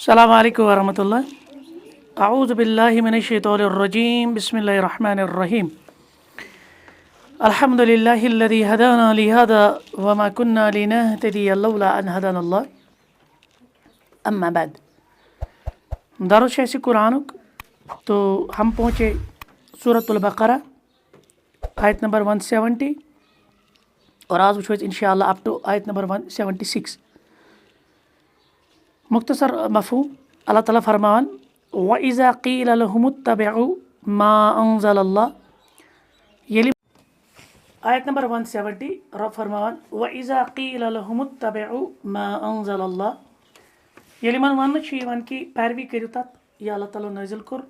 अस्सलामु अलैकुम वरहमतुल्लाह। अऊज़ु बिल्लाहि मिनश्शैतानिर्रजीम। बिस्मिल्लाहिर्रहमानिर्रहीम। अल्हम्दुलिल्लाहिल्लज़ी हदाना लिहादा वमा कुन्ना लिनहतदिया लौला अन हदानल्लाह। अम्मा बाद। दरुस है कुरानुक। तो हम पहुँचे सूरतुल बकरा आयत नंबर 170 और आज वुचो इंशाअल्लाह अप टू आयत नंबर 176। मुख्तसर मफ़हूम अल्लाह ताला फरमान व इज़ा क़ील लहुमुत्तबिउ मा अंज़लल्लाह। ये आयत नंबर 170 रब फरमान व इज़ा क़ील लहुमुत्तबिउ मा अंज़लल्लाह। ये वन कि पैरवी करो तत् यह अल्लाह ताला नाज़िल कोर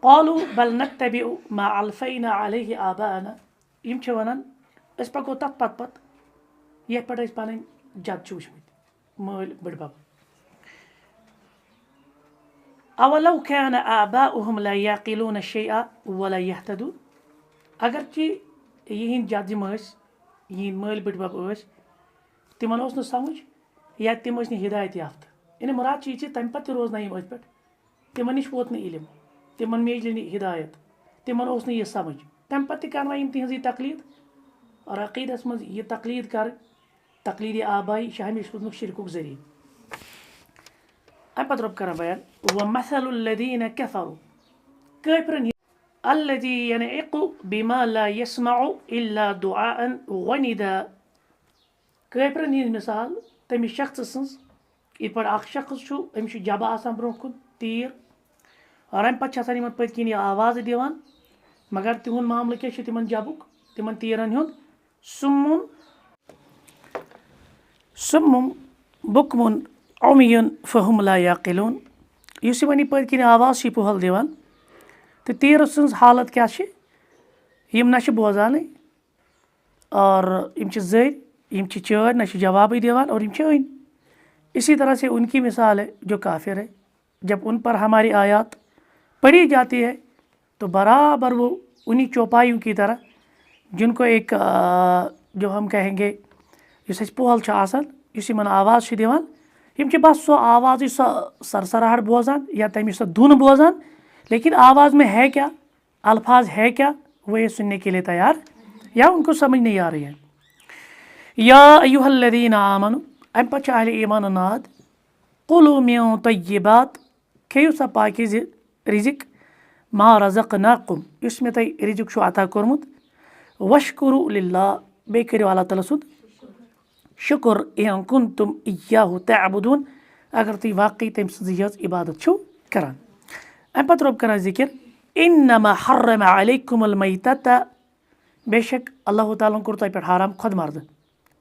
क़ालू बल नत्तबिउ मा अल्फ़ैना अलैहि आबाअना। यम वनान अस पको तत् पत ये पे पन जद वुचमत मल बड़बब। अवलौ कान आबाउहुम ला याक़िलून शैअ वला यहतदून। अगरचे यिहिंद जद यिहिंद मल बड़बब तिमन ओस न समझ या तिम ٲسۍ नہٕ हिदायत याफ्त। इन मुराद यह तम पे रोज ना अथ पे तिमन नश वोत नह इल्म तिमन मेजल नह हिदायत तिमन ओस नह यह समझ तम पे कर तिहज तकलीद और अकीदस मज यह तकलीद कर तकलीद आबाई यह हमेशा रोजमुत शिरकुक जरिए। अम पे रब कर बयान व मसलुल्लज़ीन कफ़रू काफिरन अल्लज़ी यनइक़ु बिमा ला यस्मउ इल्ला दुआअन व निदा। काफिरन हंद मिसाल तमिस शख्स सन्ज इत पे अख शख्स अमिस जब आसान ब्रो कुन तीर और अम पे पत किन आवाज़ दिवान मगर तिहुंद मामल क्या तिमन जबुक तिमन तीरन हुंद सुम्मुम बुकमुन उमयुन फहुम ला याक़िलून। इस पे किन आवाज़ पुहल दिवान तो तीर सन्ज हालत क्या यम ना बोजान और यम जर यम चार ना जवाब दिवान और यम अन। इसी तरह से उनकी मिसाल है जो काफिर है। जब उन पर हमारी आयत पढ़ी जाती है तो बराबर वो उन्हीं चौपाइयों की तरह जिनको एक जो हम कहेंगे इस पोहल इस आवाज़ दिवान यम बस सो आवाज़ सो सरसराहट बोजान या तमिस सो धुन बोजान लेकिन आवाज़ में है क्या अल्फाज है क्या वो ये सुनने के लिए तैयार या उनको समझ नहीं आ रही है। या अय्युहल्लज़ीना आमनु अम पे अहले ईमान नाद कुलू मिन तय्यिबात खेयु सा पाकिज़ रिज़िक मा रज़क़नाकुम इस में तय रिज़िक अता कोरमुत वशकुरु लिल्लाह बे करियो अल्लाह ताला सुद शुक्र इन कुंतुम इय्याहु तअबुदून अगर तुम वाकई तम सज इबादत छो करान। अम पे रब कर जिक्र इन्नमा हर्रम अलैकुमुल मैतता बेशक अल्लाह ताला कोर तुम पे हराम खुद मर्द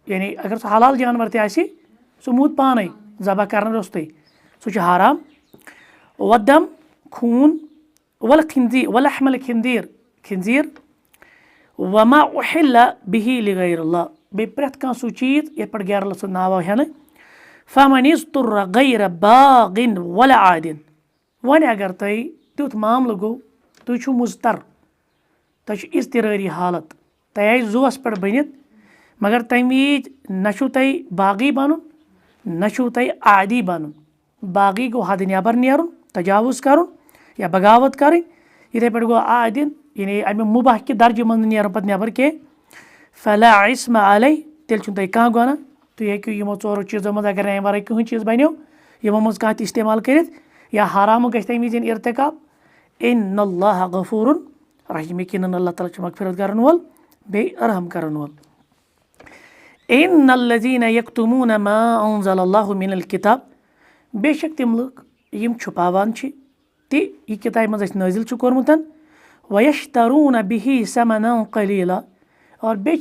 यानी अगर सह हलाल जानवर तह सह मूद पान ज़बह कर रोस्ते सह हराम वदम खून वल खिंजीर वलहमल खिंजीर खिंजीर वमा उहिल्ल बिही लिगैरिल्लाह बे प्रेथ कह सह चीज़ ये पे गैर अल्लाह नाव हेन फमन इज़्तुर्र गैर बागिन वला आदिन। वन अगर तुम तुथ मामल गो तुम छो मुज़तर तुम इज़्तिरारी हालत तुम आई जोस पे बनित मगर तमीज न तुम बागी बन न तुम आदि बन। बागी गो हद नबर नेरुन तजावुज़ करुन या बगावत करें इथे पे गो आदिन यानी अमे मुबाह कि दर्ज मज नेर पे नबर कह फला इस्म अलै तेल तुम कह गुना तुम हेक्यू यमो चोरो चीज़ों मज अगर अमे वर कहीं चीज़ बनो यमो मज कह इस्तेमाल कर या हराम गि तम विज़ इर्तिकाब इन्नल्लाह गफूरुन रहीम यकीनन अल्लाह ताला मगफिरत करन वोल बे रहम करन वोल। इन्नल्लज़ीना यक्तुमून मा अंज़लल्लाहु मिनल किताब बेशक तिम लोग यम छुपावान ति यह किताब मज नाजिल कोरमुत वयश्तरून बिही समनन कलीला और बे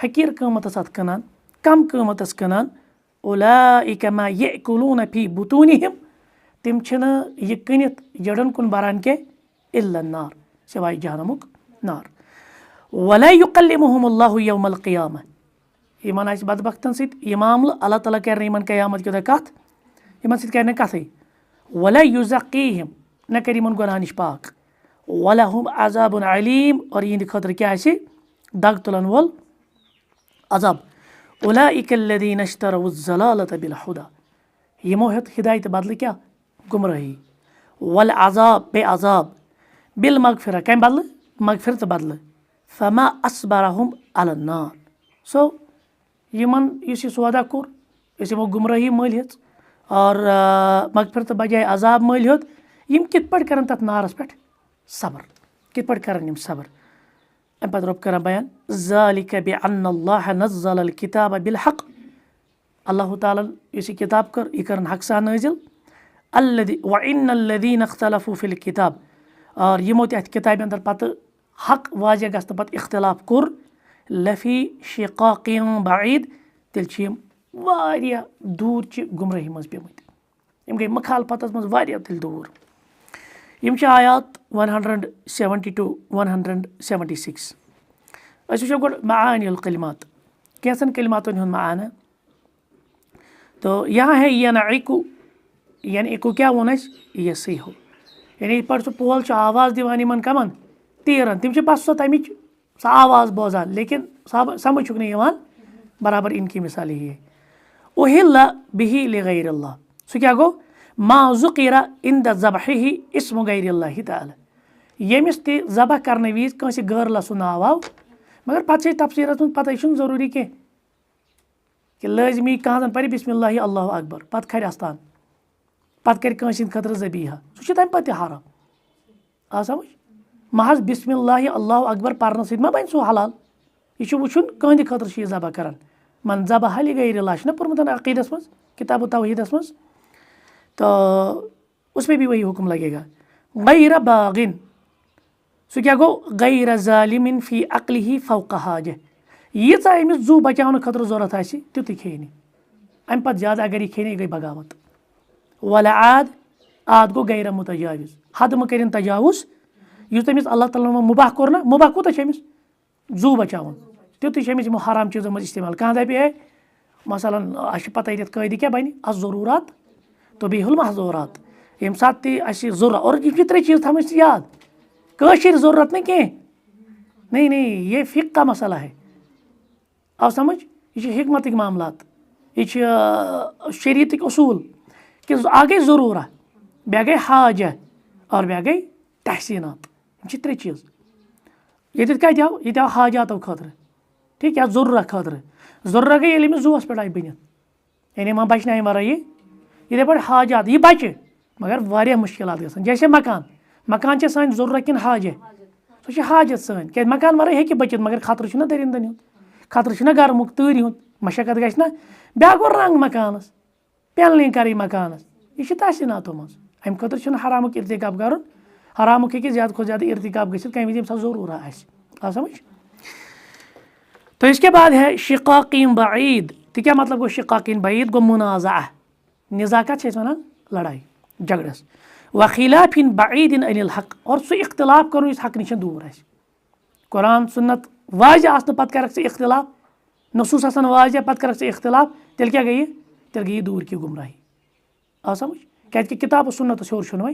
हकीर क़ीमतस अत कनान कम क़ीमतस कनान उलाइका मा यअकुलून फी बुतूनिहिम तिम यह कनित जड़न कुन बरान के इल्ला नार सिवाय जहन्नमुक नार वला युकल्लिमुहुमुल्लाहु यौमल क़ियामा यमन आस बदबख्तन सह मामल अल्लाह ताला कर इन क़यामत के कथ इन सर कथ वला युज़क्कीहिम न कर इन गुनाह नश पाक वलहुम अज़ाबुन अलीम और यहंद खतर क्या दग तुलन वोल अज़ाब उलाइका अल्लज़ीना इश्तरौ ज़लालत बिल हुदा यमो हेत हिदायत बदल क्या गुमराही वल अजाब बे अजाब बिल मगफिरा कम बदल मगफिरत बदल फमा असबरहुम अलन नार सो यमन युस यह सौदा कोर यस यमो गुमराही मल हेच और मगफिरत बजाय अजाब मल हेत यम कित पट करन तथ नारस पे सबर कित पट करन यम सबर अम पत रब करन बयान ज़ालिक बिअन्नल्लाह नज़्ज़ल किताब बिलहक़ अल्लाह ताला यस किताब कर यह करन हक सा नाजिल अल्लज़ी व इन्नल्लज़ीन इख्तलफ़ू फिल किताब और यमो तथ किताब अंदर पत हक वाज़ह गसन पत इख्तिलाफ कोर लफ़ी शिक़ाक़िन बईद तेल वारिया दूर च गुमराही मज पेमत यम गई मखालफतस मज वारिया तेल दूर यम आयात 170 to 176 अस वुचो गोड मानिल कलिमात कैसन कलिमातन हुन माना तो यहाँ है यनइकु यनइकु क्या वोन अस यसीहु यानी पर सो पोल छ आवाज दिवान यमन कमन तीरन तिम छ बस सो तमिच सा आवाज बोजान लेकिन समझ नहीं यवान बराबर इनकी मिसाल ही है उहिल्ला बिही लिगैरिल्लाह सो क्या गो मा ज़ुकिरा इंद ज़बहिही इस्मु गैरिल्लाहि ताला यमिस ते ज़बह करने विज कंसे गैर लसु नाव आव मगर पत तफसीरस मन पता यह जरूरी कह कि लाजमी कह पर बिस्मिल्लाहि अल्लाहु अकबर पत खर अस्तान पत कर कंस खतर ज़बीहा सह तम पत हराम आ समझ महज बिस्मिल्लाहि अल्लाहु अकबर पर्न सत मा बन सो हलाल यह वुचुन कहंद खतर यह ज़बह करान मन ज़बह लिगैरिल्लाह पुरमुत अकीदस मज किताब तौहीदस मज तो उसमें भी वही हुक्म लगेगा गैर बागिन सो क्या गो गैर ज़ालिमिन फ़ी अक्लिही फ़ौक़ हाजह यीचा अमिस जू बचावन खतर ज़रूरत आसि तुत खे अम पत ज़्यादा अगर यह खे गई बगावत वल आद आद गो गैर मुतजाविज़ हद म करिन तजावुज़ युस तमिस अल्लाह ताला मुबाह कोर ना मुबाह कूत अमिस जू बचावन तुत अमिस हराम चीज़ों मज इस्तेमाल कह दपे है मसलन अस पता ये कयदे क्या बन ज़रूरत तो बिहुल महजूरात यम सात ज़रूरत और ये त्रे चीज़ थम याद कशिर ज़रूरत नहीं कह नहीं ये फ़िक़्ह का मसला है अब समझ ये हिकमत मामलात ये शरीयत उसूल कि आ गई ज़रूरत बे गई हाजा और बे गई तहसीनात ये त्रे चीज़ ये क्या ये हाजातों खतर ठीक है ज़रूरत खतर ज़रूरत गई ये जूस पे आई बन यानी वह बचना वरा ये पे हाजात यह बचे मगर वारिया मुश्किलात गसान जैसे मकान सान ज़रूरत किन हाजा सह हाजत सान क्या मकान वरा हे बचित मगर खतर ना दरिंदन हुंद खतर गर्मुक तूर हुंद मशक्कत गि ना ब्या गो रंग मकानस पेलनिंग कर मकानस यह तहसीनातों मज अम खतर हरामुक इर्तिकाब कर हरामुक हे ज़्यादा खुद ज़्यादा इर्तिकाब गि कम विज ज़रूरत आ समझ तो इसके बाद है शिक़ाक़िन बईद तो क्या मतलब गो शिक़ाक़िन बईद गो मुनाज़ा निज़ाकत वनान लड़ाई झगड़स व खिलाफिन बईदिन अनिल हक और सह इख्तिलाफ कर हक नश दूर आस कुरान सुन्नत वाज़ह आसन पत कर इख्तिलाफ नसूस आसन वाज़ह पत कर इख्तिलाफ तेल क्या गई तेल गई दूर की गुमराही आ समझ क्या किताब सुन्नत हेर वह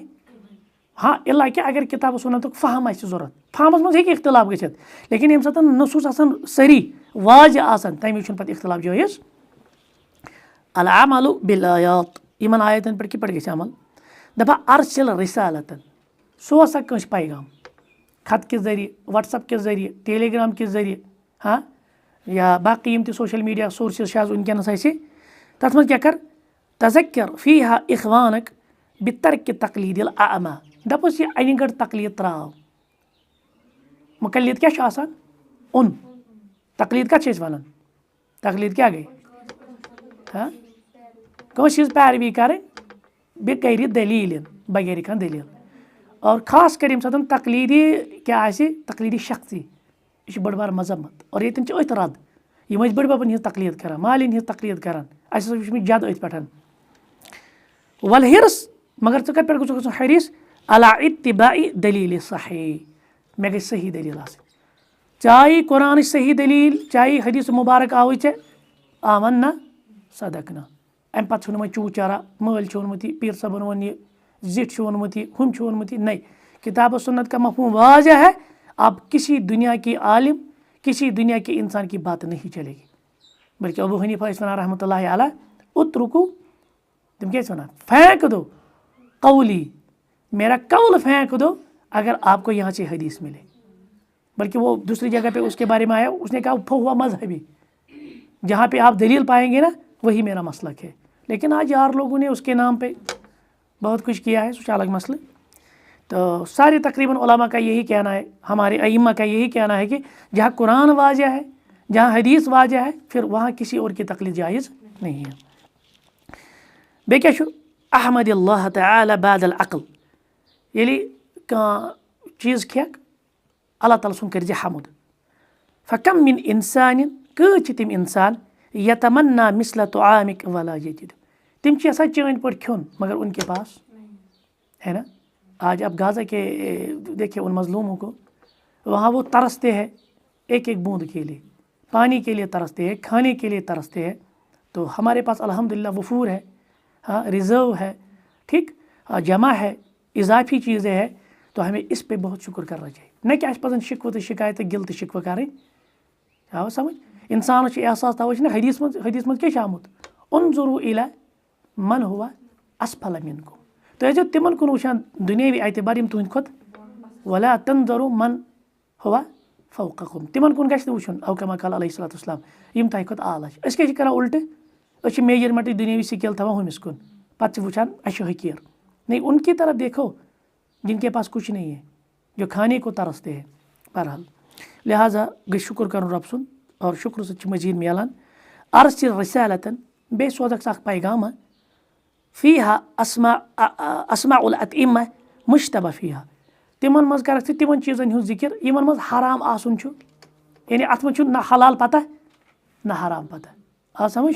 हाँ इला कि अगर किताब सुन्नत फहम आस ज़रूरत फहमस मज हे इख्तिलाफ गच्छित लेकिन यम सात नसूस आसन सरी वाज़ह आसन तमे पे इख्तिलाफ जायज़ अल अमलु बिल आयात इन आयतन पे किप गि अमल दपा अरसिल रिसालतन सो सा कंस पैगाम खत के ज़रिए व्हाट्सअप के ज़रिए टेलीग्राम के ज़रिए हाँ या बाकी यम सोशल मीडिया सोर्सेस वनकस तथ मज क्या कर तज़क्कर फ़ीहा इख़वानक बितर्क तक़लीदिल आमा दपस यह अन गढ़ तकलीद त्राव मुकल्लिद क्या उन तकलीद कत वन तकलीद क्या गई हाँ कंस पैरवी करें बे कर दलील बगैर खान दलील और ख़ास कर सात तकलीदी क्या तकलीदी शख्सी यह बड़ बार मजम्मत और ये अथ रद यम बड़बबन हज तकलीद कर मालिन हज तकलीद कर जद अथ पे वल हिरस मगर च कत पे गो हरिस अला इत्तिबाई दलील सही मे गई सही दलील चाहे कुरान सही दलील चाहे हदीस मुबारक आव ऐ आमन्ना सदकना अम पे वो चूचारा मल वोनमुत पीर सबन वो जिट वोनमुत हम वोनमुत नहीं किताब सुन्नत का मफहूम वाज़ह है अब किसी दुनिया की आलिम किसी दुनिया के इंसान की बात नहीं चलेगी बल्कि अबू हनीफा इस रहमतुल्लाहि अलैह उतरुकु तुम क्या सुना, फेंक दो कौली, मेरा कौल फेंक दो अगर आपको यहाँ से हदीस मिले। बल्कि वो दूसरी जगह पे उसके बारे में आया, उसने कहा हुआ मजहबी, जहाँ पे आप दलील पाएंगे ना वही मेरा मसलक है। लेकिन आज यार लोगों ने उसके नाम पे बहुत कुछ किया है, उसका अलग मसला। तो सारे तकरीबन उलमा का यही कहना है, हमारे अइम्मा का यही कहना है कि जहाँ कुरान वाज़ह है, जहाँ हदीस वाज़ह है, फिर वहाँ किसी और की तकलीद जायज़ नहीं है। बे क्या छु अहमद अल्लाह तआला बाद अल अक्ल, यदि चीज़ खेक अल्लाह ताला सुन कर हमद। फ़कम मिन इंसान, कच तिम इंसान यतमन्ना मिसला तुआमिक वला यजिद, तिम ऐसा चांद पर खन मगर उनके पास है ना। आज आप गाज़ा के देखिए उन मज़लूमों को, वहाँ वो तरसते हैं एक एक बूंद के लिए, पानी के लिए तरसते हैं, खाने के लिए तरसते हैं। तो हमारे पास अल्हम्दुलिल्लाह वफूर है, हाँ रिज़र्व है, ठीक, जमा है, इजाफी चीज़ें हैं। तो हमें इस पे बहुत शुक्र करना चाहिए, न कि पजन शिकव तो शिकायत गिल तो शिकव करें। आओ समझ, इंसान एहसास तवे ना हदीस मज क्या आमुत, उन्जुरू इला मन हुआ असफल मिनकुम, तो तिमन कुन वुचान दुनियावी एतबार यम तुहंद खोत, वला तंजुरू मन हुआ फौककुम, तिमन कुन गछ वुचुन औ कमा काल अलैहिस्सलातु वस्सलाम यम तह खोत आला। अस क्या करान उल्टे, अस मेजरमेंट दुनियावी स्केल थवान हुमिस कुन, पत वुचान अश हकीर। नहीं, उनकी तरफ देखो जिनके पास कुछ नहीं है, जो खाने को तरसते हैं। बहरहाल लिहाजा गई शुक्र कर रब सुन, और शुक्र से मजीद मिलान अर्सिल रिसालतन, बे सोदक साख पैगाम फ़ीहा अस्माउल अतइम्मा मुश्तबा फ़ीहा, तिमन मज कर तिमन चीज़न हुंद जिक्र यमन मज हराम आसुन छु, यानी अत मज ना हलाल पता ना हराम पता। आ समझ,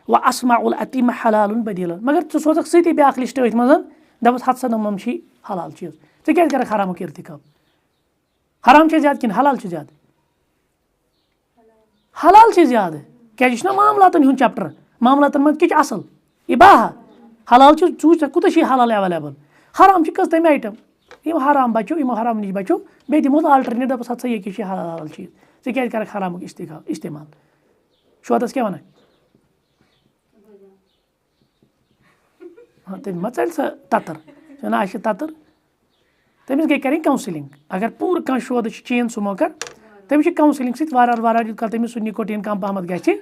व अस्माउल अतइम्मा हलालुन बदीलन, मगर च सोदक सती ब्याख लिस्ट अथ मज दपस हथ सा नम हलाल चीज़, चे क्या कर हराम इर्तिकाब, हराम ज्यादा कि हलाल ज्यादा, हलाल ज्यादा। क्या मामलातन हुंद चैप्टर, मामलातन मज क्या असल इबाहा, हलाल चूच कुत हलाल एवेलेबल, हराम कस तम आइटम यम हराम बचो, यमो हराम नश बचो, बे दिमो आल्टरनेट दपस हथ ये हलाल चीज़, चे क्या कर हराम इस्तेमाल। शोदस क्या वन, हाँ तम मा चल सा ततर ना ततर, तमिस गई करें काउंसलिंग। अगर पूर कह शोद चेन सुमो कर, तमिस काउंसलिंग सत वार तमिस निकोटीन कम पहमत गि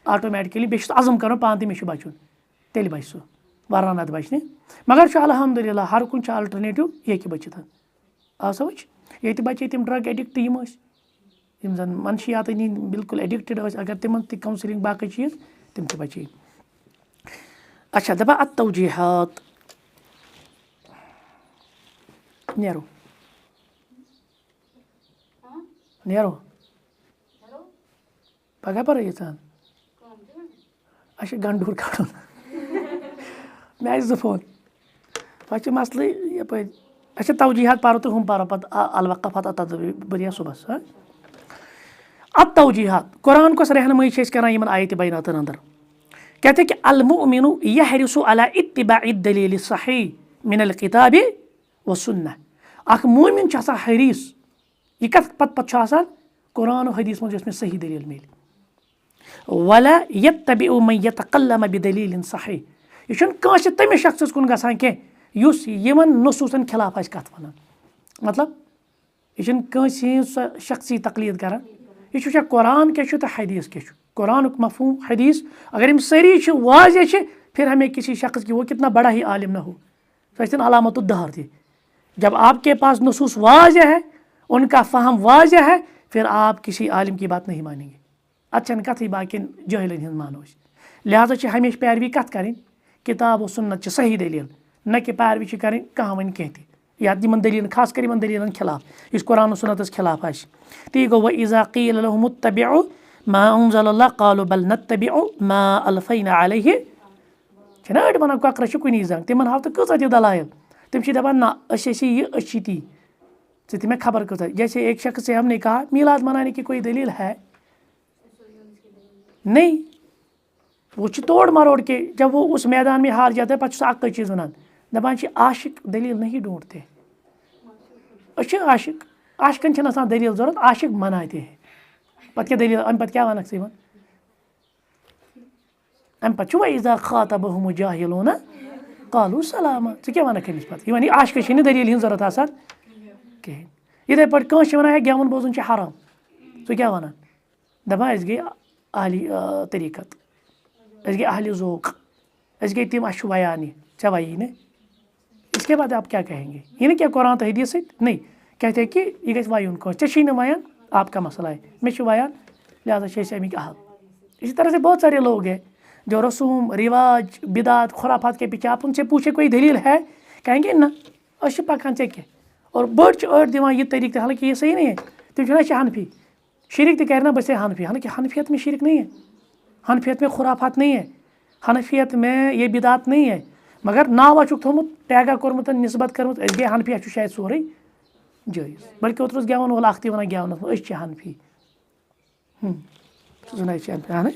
ऑटोमेटिकली, बे अज़म कर पान मे बचुन, तेल बच सह, वरना नत बचने। मगर अल्हम्दुलिल्लाह हर कुन अल्टरनेटिव ये बचित। आ समझ, ये बचे तम ड्रग एडिक्ट यम जन मनशियात बिल्कुल एडिक्टेड, अगर तिमन काउंसलिंग बाकी चीज़ तम बचे। अच्छा दपा अत-तौजीहात, नेरो नेरो पगह पर अच्छा गंडूर कड़न मे जो फोन पे मसल यप। अच्छा तौजीहात पारो तो हम पारो पत अलवक़फ़त तदबरिया सुबह। अत-तौजीहात, कुरान को रहनुमाई करान यमन आयत बैनातन अंदर। कहते हैं कि अल-मुअमिनु यहरिसु अला इत्तिबाइ दलील सही मिनल किताबि व सुन्नह, अख मोमिन हरीस यह कत पत कुरान हदीस मज में सही दलील मिल, वला यत्तबिउ मन यतकल्लम बिदलील सही, यह कांस तमिस शख्स कुन गसान के युस यमन नसूसन खिलाफ आस कत वनान। मतलब यह कांस शख्सी तकलीद करान, यह कुरान क्या तो हदीस क्या, कुरान मफहूम हदीस अगर हम सारी वाज़ेह, फिर हमें किसी शख्स की, वो कितना बड़ा ही आलिम ना हो, तो अलामत दहर थी। जब आपके पास नसूस वाज़ेह है, उनका फ़हम वाज़ेह है, फिर आप किसी आलिम की बात नहीं मानेंगे। अच्छन कथ बाकी जहलन हिंद मानो। लिहाजा हमेशा पैरवी कत करें किताब और सुन्नत सही दलील, न कि पैरवी करें कहाँ वन कह या इन दलील, खास कर इन दलीलन खिलाफ इस कुरान सुन्नत खिलाफ आस। ती गो व इज़ा क़ील लहुम इत्तबिउ मा अनज़लल्लाह क़ालू बल नत्तबिउ मा अलफ़ैना अलैहि, छना अड़ वन ककर कुनी जंग, तिमन हाव तो कस दलाइल, तम दपान ना यह ती तो तुम्हें खबर कत। जैसे एक शख्स से हमने कहा मीलाद मनाने की कोई दलील है नहीं, वो तोड़ मरोड़ के जब वो उस मैदान में हार जाता है पच अक् चीज़ वन दपान आशिक दलील नहीं ढूंढते, आशिक आशिकन दलील जरूरत, आशिक मनाते हैं। पत क्या दलील अम पे क्या वनक वन, اَمہِ پَتہٕ چھُ وَإِذَا خَاطَبَهُمُ الْجَاهِلُونَ قَالُوا سَلَامًا. ژٕ کیٛاہ وَنَکھ أمِس پَتہٕ؟ یہِ وَنہِ عاشقَس چھِنہٕ دٔلیٖل ہِنٛز ضوٚرَتھ آسان کِہیٖنۍ. یِتھَے پٲٹھۍ کٲنٛسہِ چھِ وَنان ہے گٮ۪وُن بوزُن چھِ حرام، ژٕ کیٛاہ وَنان؟ دَپان أسۍ گٔے اہلی طریٖقت، أسۍ گٔے اہلِ ذوق، أسۍ گٔے تِم اَسہِ چھُ وَیان یہِ، ژےٚ وَیی نہٕ. اِسکے بعد آپ کیٛاہ کہیں گے؟ یہِ نہٕ کینٛہہ قرآن تہٕ حدیٖث سۭتۍ نہیں کہتے کہ یہِ گژھِ وَیُن کٲنٛسہِ. ژےٚ چھی نہٕ وَیان آپ کا مسئلہ ہے، مےٚ چھُ وَیان لہٰذا چھِ أسۍ اَمِکۍ اہل. اسی طرح से बहुत सारे लोग हैं जो रसूम रिवाज बिदात खुराफात के पीछे आप उनसे पूछे कोई दलील है कहेंगे ना أسۍ چھِ پَکان ژےٚ کیٛاہ. اور بٔڑۍ چھِ أڑۍ دِوان یہِ طریٖقہٕ تہِ حالانکہِ یہِ صحیح نہیں ہے. تِم چھِ وَنان أسۍ چھِ حنفی، شرک تہِ کَرِ نا بس حنفی. حالانکہِ حنفیت میں شرک نہیں ہے، حنفیت میں خرافات نہیں ہے، حنفیت میں یہ بدعت نہیں ہے. مگر ناوا چھُکھ تھوٚمُت ٹیگا کوٚرمُت نِسبت کٔرمٕژ أسۍ گٔے حنفی، اَسہِ چھُ شاید سورُے جٲیِز. بلکہِ اوترٕ اوس گٮ۪وَن وول اَکھ تہِ وَنان گٮ۪ونَس منٛز أسۍ چھِ حنفی. سُہ زَن أسۍ چھِ اہن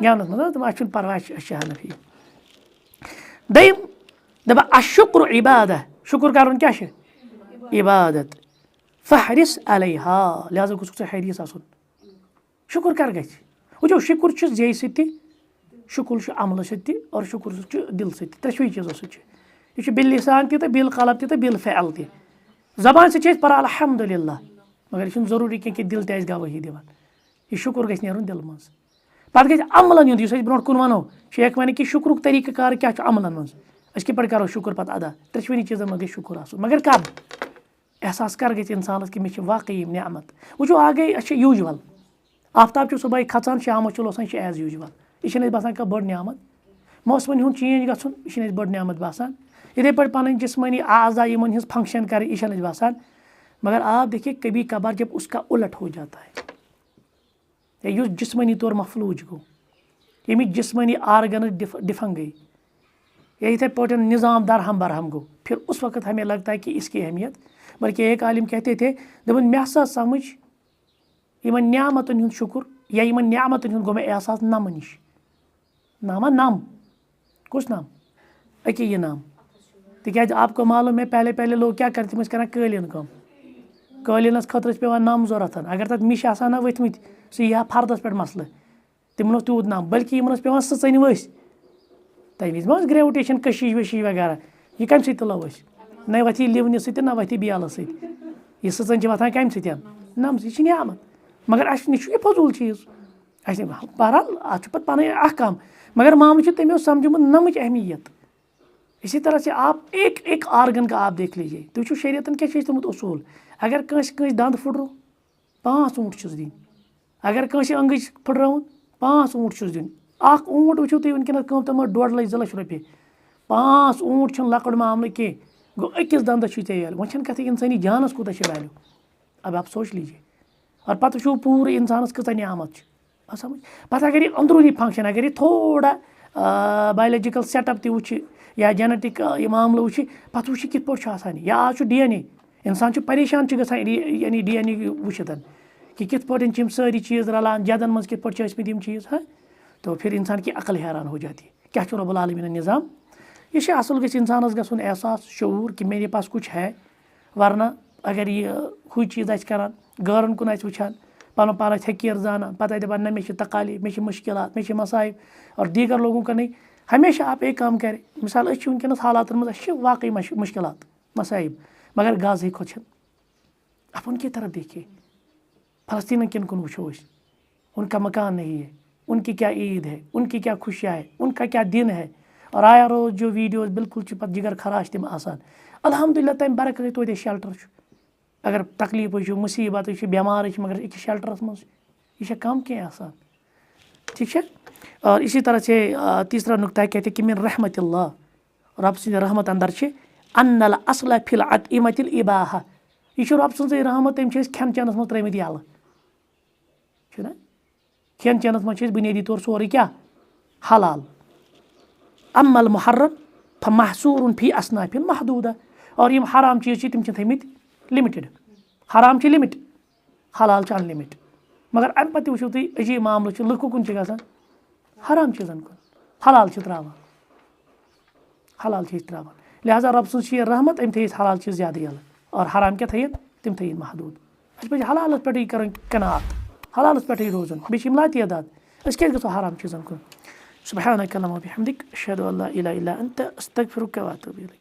گٮ۪ونَس منٛز دَپان اَسہِ چھُنہٕ پَرواے أسۍ چھِ حنفی. دوٚیِم دَپان اَشُکرُ عبادہ، شُکُر کَرُن کیٛاہ چھِ؟ عبادت. فہرِس علیہا، لہٰذا گوٚژھُکھ ژٕ حریٖص آسُن. شُکُر کَر گژھِ؟ وٕچھو شُکُر چھُ زیٚیہِ سۭتۍ تہِ، شُکُر چھُ عملہٕ سۭتۍ تہِ اور شُکُر چھُ دِلہٕ سۭتۍ تہِ، ترٛٮ۪شوٕے چیٖزو سۭتۍ چھُ. یہِ چھُ بِاللِسان تہِ تہٕ بالقلب تہِ تہٕ بالفعل تہِ. زبانہِ سۭتۍ چھِ أسۍ پَران الحمدُاللہ مگر یہِ چھُنہٕ ضروٗری کینٛہہ کہِ دِل تہِ آسہِ گوٲہی دِوان. یہِ شُکُر گژھِ نیرُن دِلہٕ منٛز. پَتہٕ گژھِ عملن یُن یُس أسۍ برونٛٹھ کُن وَنو. شیخ وَنہِ کہِ شُکرُک طریٖقہٕ کار کیٛاہ چھُ عملن منٛز. أسۍ کِتھ پٲٹھۍ کَرو شُکُر پَتہٕ ادا؟ ترٛٮ۪شوٕنی چیٖزن منٛز گژھِ شُکُر آسُن. مگر کَر؟ احساس کَر گژھِ اِنسانَس کہِ مےٚ چھِ واقعی یِم نعمت. وٕچھو اکھ گٔے أسۍ چھِ یوٗجوَل، آفتاب چھُ صُبحٲے کھَسان شامَس چھُ لوسان، یہِ چھِ ایز یوٗجوَل. یہِ چھِنہٕ اَسہِ باسان کانٛہہ بٔڑ نعمت. موسمَن ہُنٛد چینٛج گژھُن یہِ چھِنہٕ اَسہِ بٔڑ نعمت باسان. یِتھَے پٲٹھۍ پَنٕنۍ جِسمٲنی اعضا یِمن ہِنٛز فنٛگشَن کَرٕنۍ یہِ چھَنہٕ اَسہِ باسان. مگر آپ دیکھیے کبھی کبھار جب اس کا الٹ ہو جاتا ہے، یُس جسمٲنی طور مفلوٗج گوٚو، ییٚمِچ جسمٲنی آرگنٕز ڈِفنٛگ گٔے، یا یِتھَے پٲٹھۍ نظام درہم برہم گوٚو، پھر اس وقت ہمیں لگتا ہے کہ اس کی اہمیت. بلکہ ایک عالم کہتے تھے دَپان مےٚ ہسا سمجھ یِمن نعمتن ہُنٛد شُکُر یا یِمن نعمتن ہُنٛد گوٚو مےٚ احساس نمہٕ نِش. نامہ نم کُس نام؟ أکے یہِ نام. تِکیٛازِ آپ کو معلوم ہے پہلے لوگ کیٛاہ کَران تِم ٲسۍ کَران قٲلیٖن کٲم. قٲلیٖنَس خٲطرٕ ٲسۍ پیٚوان نَم ضوٚرَتھ. اگر تَتھ مِش آسان نہ ؤتھمٕتۍ سُہ یی ہا فردَس پٮ۪ٹھ مسلہٕ. تِمن اوس تیوٗت نم. بلکہِ یِمن ٲس پیٚوان سٕژنۍ ؤسۍ. تَمہِ وِزِ ما ٲس گرٛیوِٹیشن کٔشیٖش ؤشیٖش وغیرہ. یہِ کَمہِ سۭتۍ تُلو أسۍ؟ نہ وۄتھِ یہِ لِونہِ سۭتۍ نہ وۄتھِ یہِ بیلہٕ سۭتۍ. یہِ سٕژن چھِ وۄتھان کَمہِ سۭتۍ؟ نمہٕ سۭتۍ. یہِ چھِ نعمت. مگر اَسہِ نِش چھُ یہِ فضوٗل چیٖز. اَسہِ بہرحال اَتھ چھُ پَتہٕ پَنٕنۍ اکھ کَم. مگر معاملہٕ چھُ تٔمۍ اوس سَمجھومُت نمٕچ اہمیت. اسی طرح سے آپ ایک آرگن کا آپ دیکھ لیجیے. تُہۍ وٕچھِو شریعتن کیٛاہ چھِ اَسہِ تھوٚمُت اصوٗل. اگر کٲنٛسہِ دنٛد پھٕٹرو 5 اوٗنٛٹ چھُس دِنۍ. اگر کٲنٛسہِ أنٛگٕچ پھٕٹرٲوٕن 5 اوٗنٛٹ چھُس دیُن. اکھ اوٗنٛٹ وٕچھِو تُہۍ وٕنکیٚنَس قۭمتَس منٛز 2.5 لچھ 2 لچھ رۄپیہِ. 5 اوٗنٛٹ چھُنہٕ لۄکُٹ معاملہٕ کینٛہہ. گوٚو أکِس دنٛدَس چھُے ژےٚ ویلیوٗ. وۄنۍ چھَنہٕ کَتھٕے اِنسٲنی جانَس کوٗتاہ چھِ ویلیوٗ. اب آپ سوچ لیجیے. اور پَتہٕ وٕچھو پوٗرٕ اِنسانَس کۭژاہ نعمت چھِ. بس سمجھ. پَتہٕ اگر یہِ أنٛدروٗنی فنٛگشَن اگر یہِ تھوڑا بَیولجِکَل سیٹ اَپ تہِ وٕچھِ یا جٮ۪نَٹِک یہِ معاملہٕ وٕچھِ پَتہٕ وٕچھِ کِتھ پٲٹھۍ چھُ آسان یہِ. یا آز چھُ DNA. اِنسان چھُ پریشان چھُ گژھان یعنی DNA وٕچھِتھ کہِ کِتھ پٲٹھۍ چھِ یِم سٲری چیٖز رَلان جَدَن منٛز کِتھ پٲٹھۍ چھِ ٲسۍمٕتۍ یِم چیٖز. تو پھر اِنسان کی عقل حیران ہو جاتی ہے. کیٛاہ چھُ رۄب العالمیٖنُن نِظام. یہِ چھِ اَصٕل گژھِ اِنسانَس گژھُن احساس شعوٗر کہِ میرے پاس کُچھ ہے. ورنہ اگر یہِ ہُہ چیٖز آسہِ کَران غٲرَن کُن آسہِ وٕچھان پَنُن پان آسہِ حقیٖر زانان پَتہٕ آسہِ دَپان نہ مےٚ چھِ تکالیٖف مےٚ چھِ مُشکلات مےٚ چھِ مصایب اور دیٖگر لوگوں کا نہیں. ہمیشہ آپ ایک کام کَرِ مِثال أسۍ چھِ وٕنکیٚنَس حالاتَن منٛز اَسہِ چھِ واقعی مُشکلات مصایب مگر غازٕے کھۄتہٕ چھِنہٕ. آپ ان کی طرف دیکھیے. فلسطیٖنَن کِن کُن وٕچھو أسۍ. ان کا مکان نہیں ہے. ان کی کیا عیٖد ہے. ان کی کیا خوشیاں ہے. ان کا کیا دن ہے. اور آیا روز جو ویٖڈیوز بِلکُل چھِ پَتہٕ جِگر خراش تِم آسان. الحمدُاللہ تَمہِ برعکس توتہِ شَلٹَر چھُ. اگر تکلیٖفٕے چھُ مُصیٖبتٕے چھِ بٮ۪مارٕے چھِ مگر أکِس شَلٹرَس منٛز یہِ چھےٚ کَم کینٛہہ آسان. ٹھیٖک چھا. اور اسی طرح سے تیٖسرا نُقطہ کہتے کہ مِن رحمت اللہ رۄب سٕنٛدِ رحمت اندر چھِ ان الاصل فی العطعمۃ الاباحہ. یہِ چھُ رۄب سٕنٛزٕے رحمت. تٔمۍ چھِ أسۍ کھٮ۪ن چٮ۪نَس منٛز ترٛٲومٕتۍ یَلہٕ چھُنہ. کھٮ۪ن چٮ۪نَس منٛز چھِ أسۍ بُنیٲدی طور سورُے کیٛاہ حلال. اما المحرم فمحصوٗرٌ فی اصناف محدوٗدہ. اور یِم حرام چیٖز چھِ تِم چھِ تھٲیمٕتۍ لِمِٹِڈ. حرام چھِ لِمِٹ حلال چھِ اَنلِمِٹ. مگر اَمہِ پَتہٕ تہِ وٕچھِو تُہۍ عجیٖب معاملہٕ چھُ لُکھ کُن چھِ گژھان حرام چیٖزَن کُن حلال چھِ ترٛاوان. حلال چھِ أسۍ ترٛاوان. لہٰذا رۄب سٕنٛز چھِ یہِ رحمت أمۍ تھٲیِتھ حلال چیٖز زیادٕ یَلہٕ اور حرام کیٛاہ تھٲیِتھ تِم تھٲیِتھ محدوٗد. اَسہِ پَزِ حلالَس پٮ۪ٹھٕے کَرٕنۍ قناعت حلالَس پٮ۪ٹھٕے روزُن. بیٚیہِ چھِ یِم لاتعداد. أسۍ کیٛازِ گژھو حرام چیٖزَن کُن. सुब्हानक अल्लाहुम्मा व बिहम्दिक अशहदु अल्ला इलाहा इल्ला अंत अस्तगफिरुका व अतूबु इलैक।